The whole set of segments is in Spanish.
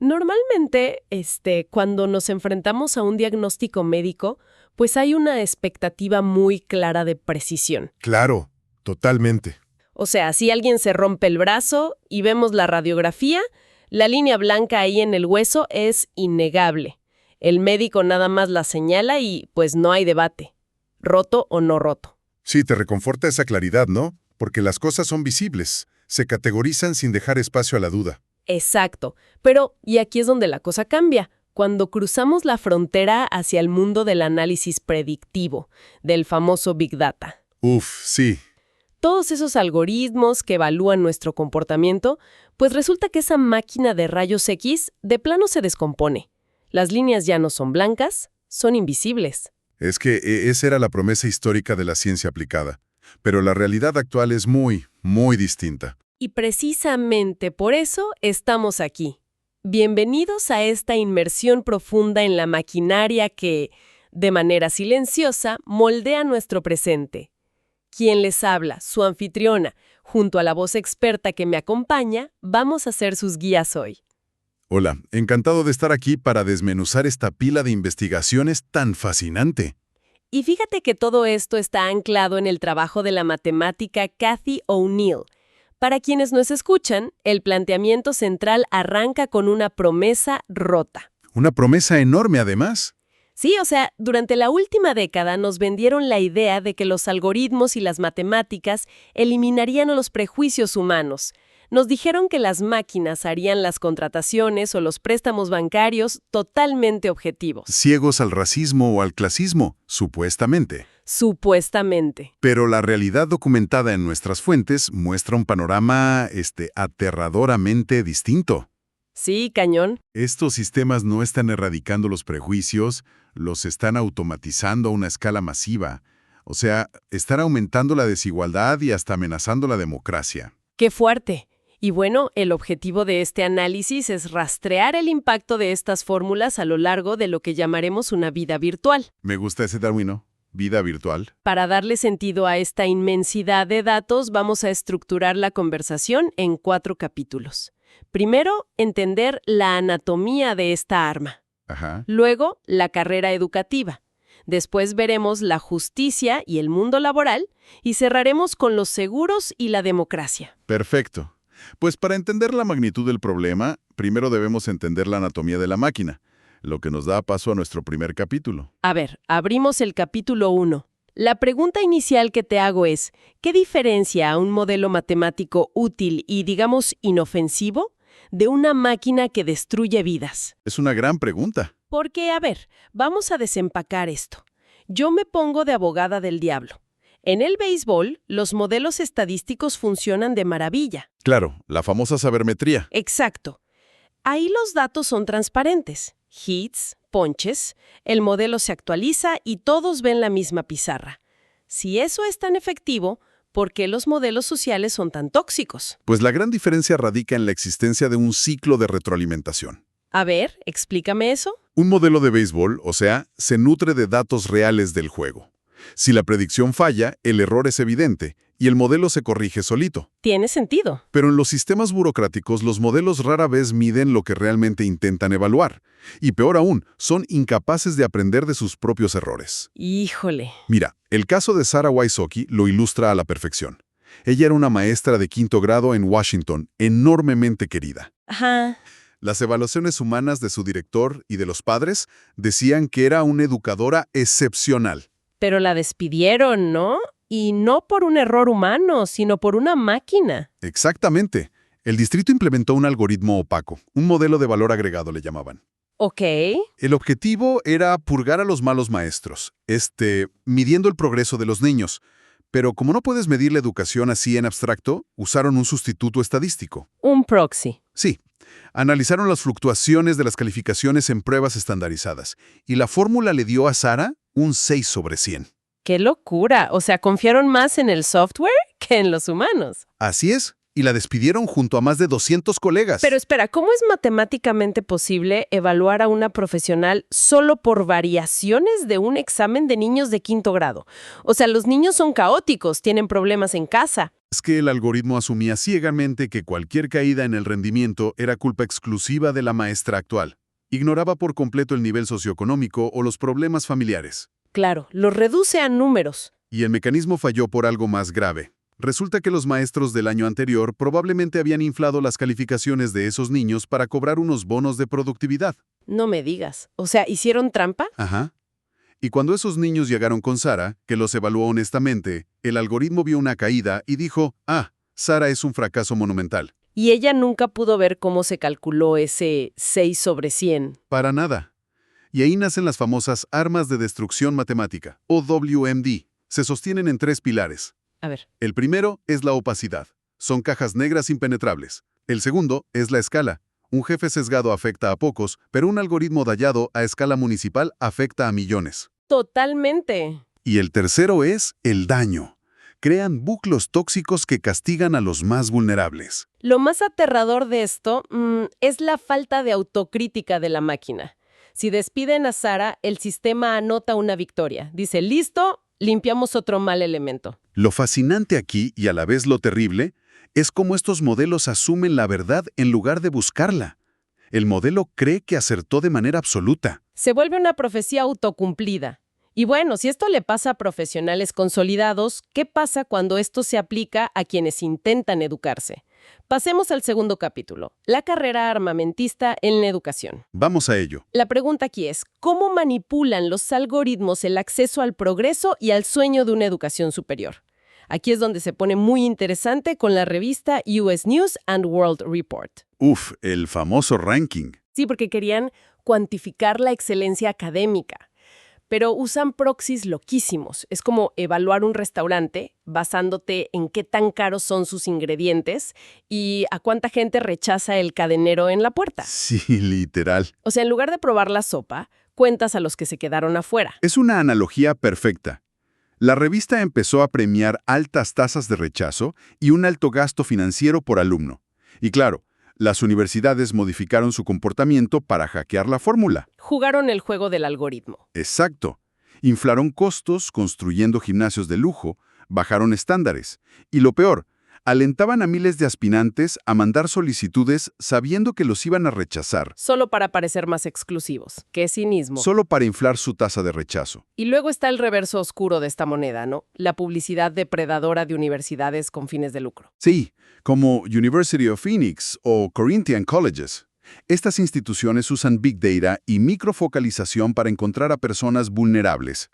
Normalmente, cuando nos enfrentamos a un diagnóstico médico, pues hay una expectativa muy clara de precisión. Claro, totalmente. O sea, si alguien se rompe el brazo y vemos la radiografía, la línea blanca ahí en el hueso es innegable. El médico nada más la señala y pues no hay debate. Roto o no roto. Sí, te reconforta esa claridad, ¿no? Porque las cosas son visibles, se categorizan sin dejar espacio a la duda. Exacto. Pero, y aquí es donde la cosa cambia, cuando cruzamos la frontera hacia el mundo del análisis predictivo, del famoso Big Data. Uf, sí. Todos esos algoritmos que evalúan nuestro comportamiento, pues resulta que esa máquina de rayos X de plano se descompone. Las líneas ya no son blancas, son invisibles. Es que esa era la promesa histórica de la ciencia aplicada. Pero la realidad actual es muy, muy distinta. Y precisamente por eso estamos aquí. Bienvenidos a esta inmersión profunda en la maquinaria que, de manera silenciosa, moldea nuestro presente. Quien les habla, su anfitriona, junto a la voz experta que me acompaña, vamos a ser sus guías hoy. Hola, encantado de estar aquí para desmenuzar esta pila de investigaciones tan fascinante. Y fíjate que todo esto está anclado en el trabajo de la matemática Cathy O'Neill. Para quienes nos escuchan, el planteamiento central arranca con una promesa rota. Una promesa enorme, además. Sí, o sea, durante la última década nos vendieron la idea de que los algoritmos y las matemáticas eliminarían los prejuicios humanos. Nos dijeron que las máquinas harían las contrataciones o los préstamos bancarios totalmente objetivos. Ciegos al racismo o al clasismo, supuestamente. Supuestamente. Pero la realidad documentada en nuestras fuentes muestra un panorama, aterradoramente distinto. Sí, cañón. Estos sistemas no están erradicando los prejuicios, los están automatizando a una escala masiva. O sea, están aumentando la desigualdad y hasta amenazando la democracia. ¡Qué fuerte! Y bueno, el objetivo de este análisis es rastrear el impacto de estas fórmulas a lo largo de lo que llamaremos una vida virtual. Me gusta ese término, vida virtual. Para darle sentido a esta inmensidad de datos, vamos a estructurar la conversación en 4 capítulos. Primero, entender la anatomía de esta arma. Ajá. Luego, la carrera educativa. Después veremos la justicia y el mundo laboral y cerraremos con los seguros y la democracia. Perfecto. Pues para entender la magnitud del problema, primero debemos entender la anatomía de la máquina, lo que nos da paso a nuestro primer capítulo. A ver, abrimos el capítulo 1. La pregunta inicial que te hago es, ¿qué diferencia a un modelo matemático útil y, digamos, inofensivo de una máquina que destruye vidas? Es una gran pregunta. Porque, a ver, vamos a desempacar esto. Yo me pongo de abogada del diablo. En el béisbol, los modelos estadísticos funcionan de maravilla. Claro, la famosa sabermetría. Exacto. Ahí los datos son transparentes. Hits, ponches, el modelo se actualiza y todos ven la misma pizarra. Si eso es tan efectivo, ¿por qué los modelos sociales son tan tóxicos? Pues la gran diferencia radica en la existencia de un ciclo de retroalimentación. A ver, explícame eso. Un modelo de béisbol, o sea, se nutre de datos reales del juego. Si la predicción falla, el error es evidente y el modelo se corrige solito. Tiene sentido. Pero en los sistemas burocráticos, los modelos rara vez miden lo que realmente intentan evaluar. Y peor aún, son incapaces de aprender de sus propios errores. Híjole. Mira, el caso de Sarah Wysocki lo ilustra a la perfección. Ella era una maestra de 5º grado en Washington, enormemente querida. Ajá. Las evaluaciones humanas de su director y de los padres decían que era una educadora excepcional. Pero la despidieron, ¿no? Y no por un error humano, sino por una máquina. Exactamente. El distrito implementó un algoritmo opaco, un modelo de valor agregado le llamaban. Ok. El objetivo era purgar a los malos maestros, midiendo el progreso de los niños. Pero como no puedes medir la educación así en abstracto, usaron un sustituto estadístico. Un proxy. Sí. Analizaron las fluctuaciones de las calificaciones en pruebas estandarizadas, y la fórmula le dio a Sarah un 6/100. ¡Qué locura! O sea, confiaron más en el software que en los humanos. Así es, y la despidieron junto a más de 200 colegas. Pero espera, ¿cómo es matemáticamente posible evaluar a una profesional solo por variaciones de un examen de niños de 5º grado? O sea, los niños son caóticos, tienen problemas en casa. Es que el algoritmo asumía ciegamente que cualquier caída en el rendimiento era culpa exclusiva de la maestra actual. Ignoraba por completo el nivel socioeconómico o los problemas familiares. Claro, los reduce a números. Y el mecanismo falló por algo más grave. Resulta que los maestros del año anterior probablemente habían inflado las calificaciones de esos niños para cobrar unos bonos de productividad. No me digas. O sea, ¿hicieron trampa? Ajá. Y cuando esos niños llegaron con Sara, que los evaluó honestamente, el algoritmo vio una caída y dijo, Sara es un fracaso monumental. Y ella nunca pudo ver cómo se calculó ese 6 sobre 100. Para nada. Y ahí nacen las famosas armas de destrucción matemática, o WMD. Se sostienen en 3 pilares. A ver. El primero es la opacidad. Son cajas negras impenetrables. El segundo es la escala. Un jefe sesgado afecta a pocos, pero un algoritmo dallado a escala municipal afecta a millones. Totalmente. Y el tercero es el daño. Crean buclos tóxicos que castigan a los más vulnerables. Lo más aterrador de esto es la falta de autocrítica de la máquina. Si despiden a Sara, el sistema anota una victoria. Dice, listo, limpiamos otro mal elemento. Lo fascinante aquí, y a la vez lo terrible, es cómo estos modelos asumen la verdad en lugar de buscarla. El modelo cree que acertó de manera absoluta. Se vuelve una profecía autocumplida. Y bueno, si esto le pasa a profesionales consolidados, ¿qué pasa cuando esto se aplica a quienes intentan educarse? Pasemos al segundo capítulo, la carrera armamentista en la educación. Vamos a ello. La pregunta aquí es, ¿cómo manipulan los algoritmos el acceso al progreso y al sueño de una educación superior? Aquí es donde se pone muy interesante con la revista US News and World Report. El famoso ranking. Sí, porque querían cuantificar la excelencia académica. Pero usan proxies loquísimos. Es como evaluar un restaurante basándote en qué tan caros son sus ingredientes y a cuánta gente rechaza el cadenero en la puerta. Sí, literal. O sea, en lugar de probar la sopa, cuentas a los que se quedaron afuera. Es una analogía perfecta. La revista empezó a premiar altas tasas de rechazo y un alto gasto financiero por alumno. Y claro, las universidades modificaron su comportamiento para hackear la fórmula. Jugaron el juego del algoritmo. Exacto. Inflaron costos construyendo gimnasios de lujo, bajaron estándares. Y lo peor, alentaban a miles de aspirantes a mandar solicitudes sabiendo que los iban a rechazar. Solo para parecer más exclusivos. ¡Qué cinismo! Solo para inflar su tasa de rechazo. Y luego está el reverso oscuro de esta moneda, ¿no? La publicidad depredadora de universidades con fines de lucro. Sí, como University of Phoenix o Corinthian Colleges. Estas instituciones usan Big Data y microfocalización para encontrar a personas vulnerables.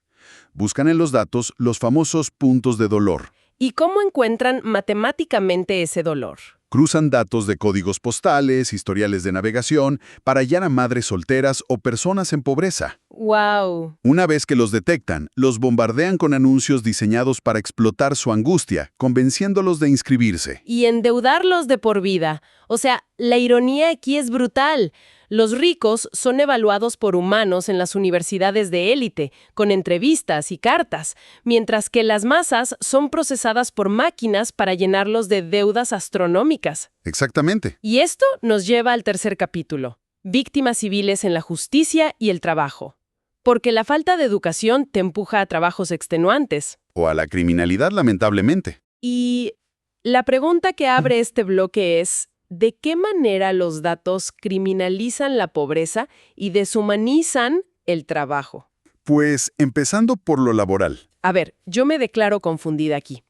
Buscan en los datos los famosos puntos de dolor. ¿Y cómo encuentran matemáticamente ese dolor? Cruzan datos de códigos postales, historiales de navegación, para hallar a madres solteras o personas en pobreza. ¡Wow! Una vez que los detectan, los bombardean con anuncios diseñados para explotar su angustia, convenciéndolos de inscribirse. Y endeudarlos de por vida. O sea, la ironía aquí es brutal. Los ricos son evaluados por humanos en las universidades de élite, con entrevistas y cartas, mientras que las masas son procesadas por máquinas para llenarlos de deudas astronómicas. Exactamente. Y esto nos lleva al tercer capítulo, víctimas civiles en la justicia y el trabajo. Porque la falta de educación te empuja a trabajos extenuantes. O a la criminalidad, lamentablemente. Y la pregunta que abre este bloque es, ¿de qué manera los datos criminalizan la pobreza y deshumanizan el trabajo? Pues empezando por lo laboral. A ver, yo me declaro confundida aquí.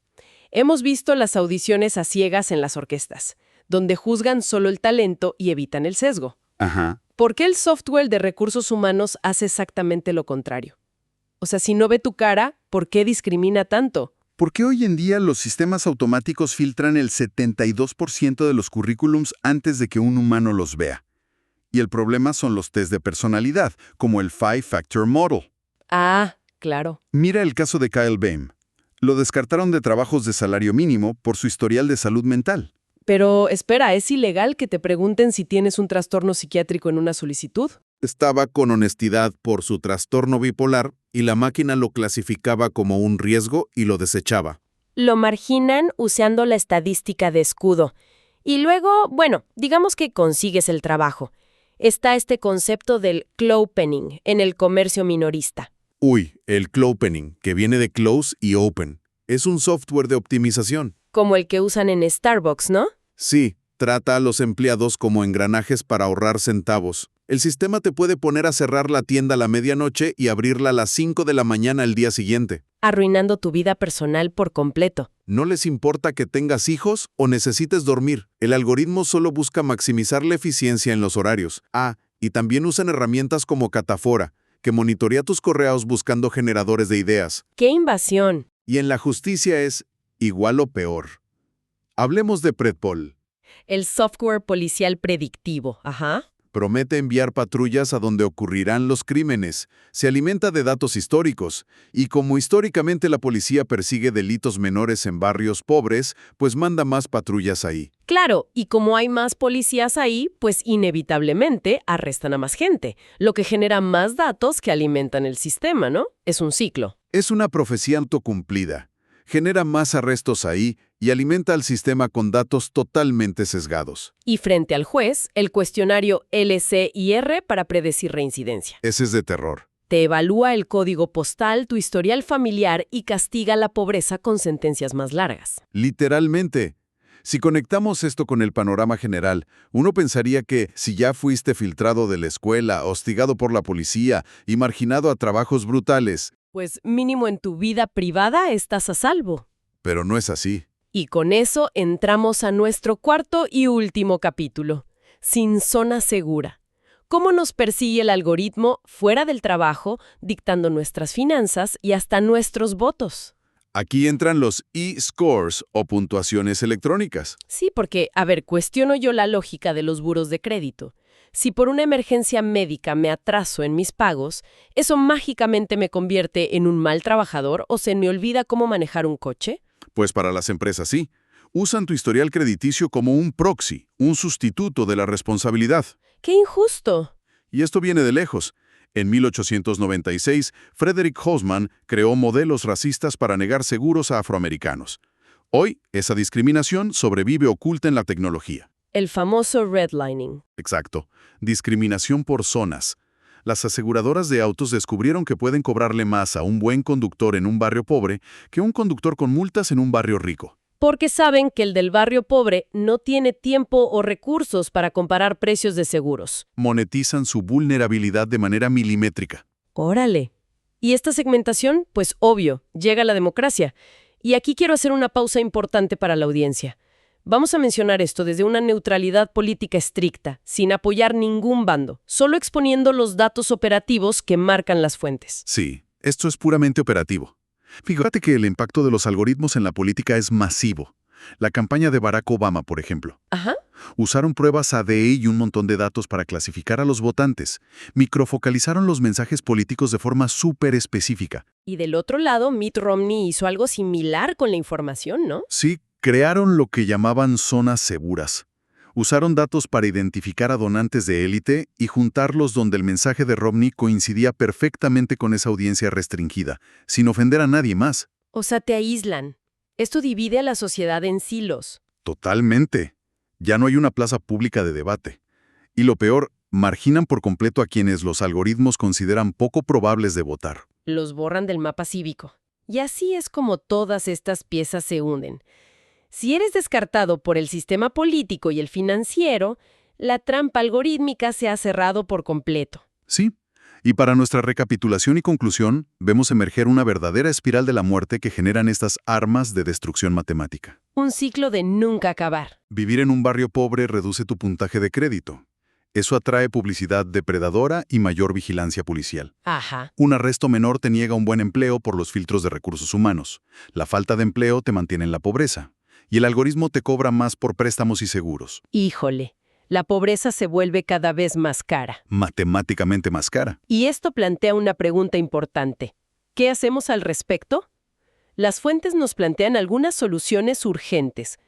Hemos visto las audiciones a ciegas en las orquestas, donde juzgan solo el talento y evitan el sesgo. Ajá. ¿Por qué el software de recursos humanos hace exactamente lo contrario? O sea, si no ve tu cara, ¿por qué discrimina tanto? Porque hoy en día los sistemas automáticos filtran el 72% de los currículums antes de que un humano los vea. Y el problema son los test de personalidad, como el Five Factor Model. Ah, claro. Mira el caso de Kyle Bain. Lo descartaron de trabajos de salario mínimo por su historial de salud mental. Pero espera, ¿es ilegal que te pregunten si tienes un trastorno psiquiátrico en una solicitud? Estaba con honestidad por su trastorno bipolar y la máquina lo clasificaba como un riesgo y lo desechaba. Lo marginan usando la estadística de escudo. Y luego, bueno, digamos que consigues el trabajo. Está este concepto del clopening en el comercio minorista. El clopening, que viene de close y open, es un software de optimización. Como el que usan en Starbucks, ¿no? Sí, trata a los empleados como engranajes para ahorrar centavos. El sistema te puede poner a cerrar la tienda a la medianoche y abrirla a las 5 de la mañana el día siguiente. Arruinando tu vida personal por completo. No les importa que tengas hijos o necesites dormir. El algoritmo solo busca maximizar la eficiencia en los horarios. Y también usan herramientas como Catafora, que monitorea tus correos buscando generadores de ideas. ¡Qué invasión! Y en la justicia es igual o peor. Hablemos de Predpol. El software policial predictivo, ajá. Promete enviar patrullas a donde ocurrirán los crímenes, se alimenta de datos históricos, y como históricamente la policía persigue delitos menores en barrios pobres, pues manda más patrullas ahí. Claro, y como hay más policías ahí, pues inevitablemente arrestan a más gente, lo que genera más datos que alimentan el sistema, ¿no? Es un ciclo. Es una profecía autocumplida. Genera más arrestos ahí y alimenta al sistema con datos totalmente sesgados. Y frente al juez, el cuestionario LCIR para predecir reincidencia. Ese es de terror. Te evalúa el código postal, tu historial familiar y castiga la pobreza con sentencias más largas. Literalmente. Si conectamos esto con el panorama general, uno pensaría que si ya fuiste filtrado de la escuela, hostigado por la policía y marginado a trabajos brutales, Pues mínimo en tu vida privada estás a salvo. pero no es así. Y con eso entramos a nuestro cuarto y último capítulo, Sin zona segura. Cómo nos persigue el algoritmo fuera del trabajo, dictando nuestras finanzas y hasta nuestros votos. Aquí entran los e-scores o puntuaciones electrónicas. Sí, porque, cuestiono yo la lógica de los buros de crédito. Si por una emergencia médica me atraso en mis pagos, ¿eso mágicamente me convierte en un mal trabajador o se me olvida cómo manejar un coche? Pues para las empresas sí. Usan tu historial crediticio como un proxy, un sustituto de la responsabilidad. ¡Qué injusto! Y esto viene de lejos. En 1896, Frederick Houseman creó modelos racistas para negar seguros a afroamericanos. Hoy, esa discriminación sobrevive oculta en la tecnología. El famoso redlining. Exacto. Discriminación por zonas. Las aseguradoras de autos descubrieron que pueden cobrarle más a un buen conductor en un barrio pobre que un conductor con multas en un barrio rico. Porque saben que el del barrio pobre no tiene tiempo o recursos para comparar precios de seguros. Monetizan su vulnerabilidad de manera milimétrica. ¡Órale! Y esta segmentación, pues obvio, llega a la democracia. Y aquí quiero hacer una pausa importante para la audiencia. Vamos a mencionar esto desde una neutralidad política estricta, sin apoyar ningún bando, solo exponiendo los datos operativos que marcan las fuentes. Sí, esto es puramente operativo. Fíjate que el impacto de los algoritmos en la política es masivo. La campaña de Barack Obama, por ejemplo. Ajá. Usaron pruebas ADE y un montón de datos para clasificar a los votantes. Microfocalizaron los mensajes políticos de forma súper específica. Y del otro lado, Mitt Romney hizo algo similar con la información, ¿no? Sí, crearon lo que llamaban zonas seguras. Usaron datos para identificar a donantes de élite y juntarlos donde el mensaje de Romney coincidía perfectamente con esa audiencia restringida, sin ofender a nadie más. O sea, te aíslan. Esto divide a la sociedad en silos. Totalmente. Ya no hay una plaza pública de debate. Y lo peor, marginan por completo a quienes los algoritmos consideran poco probables de votar. Los borran del mapa cívico. Y así es como todas estas piezas se unen. Si eres descartado por el sistema político y el financiero, la trampa algorítmica se ha cerrado por completo. Sí. Y para nuestra recapitulación y conclusión, vemos emerger una verdadera espiral de la muerte que generan estas armas de destrucción matemática. Un ciclo de nunca acabar. Vivir en un barrio pobre reduce tu puntaje de crédito. Eso atrae publicidad depredadora y mayor vigilancia policial. Ajá. Un arresto menor te niega un buen empleo por los filtros de recursos humanos. La falta de empleo te mantiene en la pobreza. Y el algoritmo te cobra más por préstamos y seguros. Híjole, la pobreza se vuelve cada vez más cara. Matemáticamente más cara. Y esto plantea una pregunta importante. ¿Qué hacemos al respecto? Las fuentes nos plantean algunas soluciones urgentes.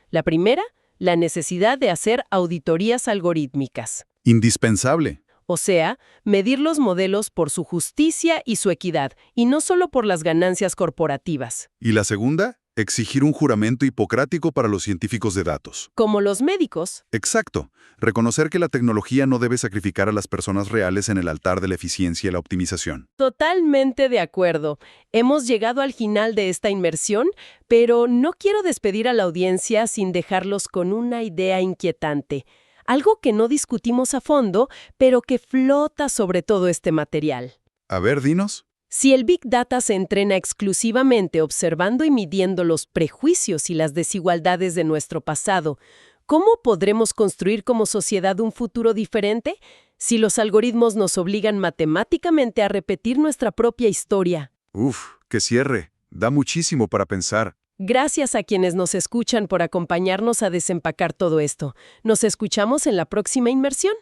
La primera, la necesidad de hacer auditorías algorítmicas. Indispensable. O sea, medir los modelos por su justicia y su equidad, y no solo por las ganancias corporativas. ¿Y la segunda? Exigir un juramento hipocrático para los científicos de datos. Como los médicos. Exacto. Reconocer que la tecnología no debe sacrificar a las personas reales en el altar de la eficiencia y la optimización. Totalmente de acuerdo. Hemos llegado al final de esta inmersión, pero no quiero despedir a la audiencia sin dejarlos con una idea inquietante. Algo que no discutimos a fondo, pero que flota sobre todo este material. A ver, dinos. Si el Big Data se entrena exclusivamente observando y midiendo los prejuicios y las desigualdades de nuestro pasado, ¿cómo podremos construir como sociedad un futuro diferente si los algoritmos nos obligan matemáticamente a repetir nuestra propia historia? Uf, qué cierre. Da muchísimo para pensar. Gracias a quienes nos escuchan por acompañarnos a desempacar todo esto. Nos escuchamos en la próxima inmersión.